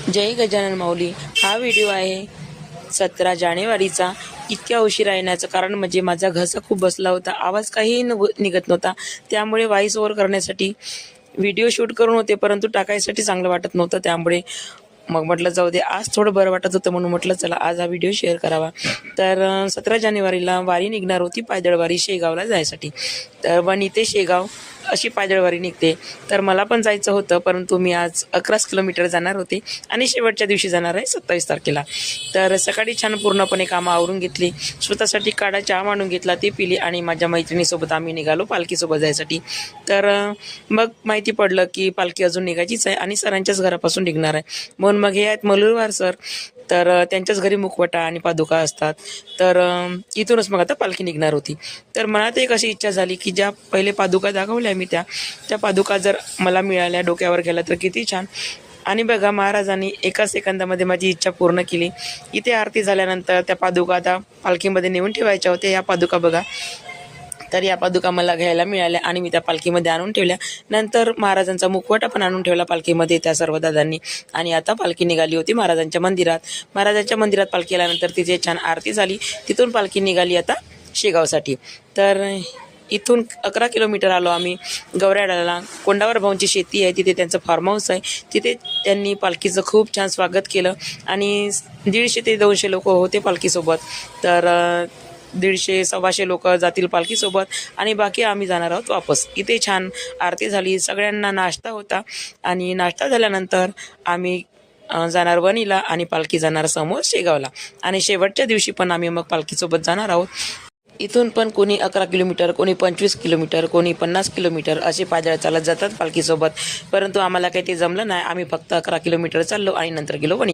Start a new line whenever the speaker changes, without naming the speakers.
जय गजानन माऊली। हा व्हिडिओ आहे 17 जानेवारीचा। इतक्या उशिरा येण्याचं कारण म्हणजे माझा घसा खूप बसला होता, आवाज काहीही निघत नव्हता, त्यामुळे व्हॉइस ओव्हर करण्यासाठी व्हिडिओ शूट करून होते, परंतु टाकायसाठी चांगलं वाटत नव्हतं, त्यामुळे मग म्हटलं जाऊ दे, आज थोडं बरं वाटत होतं म्हणून म्हटलं चला आज हा व्हिडिओ शेअर करावा। तर 17 जानेवारीला वारी निघणार होती, पायदळ वारी शेगावला जायसाठी। तर वणी ते शेगाव अशी पायदळ वारी निघते। तर मला पण जायचं होतं, परंतु मी आज 11 किलोमीटर जाणार होते आणि शेवटच्या दिवशी जाणार आहे 27 तारखेला। तर सकाळी छान पूर्णपणे कामं आवरून घेतली, स्वतःसाठी काढा चहा मांडून घेतला, ते पिली आणि माझ्या मैत्रिणीसोबत आम्ही निघालो पालखीसोबत जायसाठी। तर मग माहिती पडलं की पालखी अजून निघायचीच आहे आणि सरांच्याच घरापासून निघणार आहे, म्हणून मग हे आहेत मलुरवार सर, तर त्यांच्याच घरी मुखवटा आणि पादुका असतात। तर इथूनच मग आता पालखी निघणार होती। तर मनात एक अशी इच्छा झाली की ज्या पहिले पादुका दाखवल्या मी त्या पादुका जर मला मिळाल्या, डोक्यावर गेल्या तर किती छान। आणि बघा, महाराजांनी एका सेकंदामध्ये माझी इच्छा पूर्ण केली। इथे आरती झाल्यानंतर त्या पादुका आता पालखीमध्ये नेऊन ठेवायच्या होत्या। या पादुका बघा, तर या पादुका मला घ्यायला मिळाल्या आणि मी त्या पालखीमध्ये आणून ठेवल्या। नंतर महाराजांचा मुखवटा पण आणून ठेवला पालखीमध्ये त्या सर्व दादांनी। आणि आता पालखी निघाली होती महाराजांच्या मंदिरात। महाराजांच्या मंदिरात पालखी आल्यानंतर तिथे छान आरती झाली, तिथून पालखी निघाली आता शेगावसाठी। तर इथून 11 किलोमीटर आलो आम्ही गवऱ्याडाला। कोंडावर भाऊंची शेती आहे, तिथे त्यांचं फार्म हाऊस आहे, तिथे त्यांनी पालखीचं खूप छान स्वागत केलं आणि 150 ते 200 लोक होते पालखीसोबत। तर 150-125 लोक जातील पालखीसोबत आणि बाकी आम्ही जाणार आहोत वापस। इथे छान आरती झाली, सगळ्यांना नाश्ता होता आणि नाश्ता झाल्यानंतर आम्ही जाणार वणीला आणि पालखी जाणार समोर शेगावला आणि शेवटच्या दिवशी पण आम्ही मग पालखीसोबत जाणार आहोत। इथून पण कोणी 11 किलोमीटर, कोणी 25 किलोमीटर, कोणी 50 किलोमीटर असे पायदळ चालत जातात पालखीसोबत, परंतु आम्हाला काही ते जमलं नाही। आम्ही फक्त 11 किलोमीटर चाललो आणि नंतर गेलो वणी।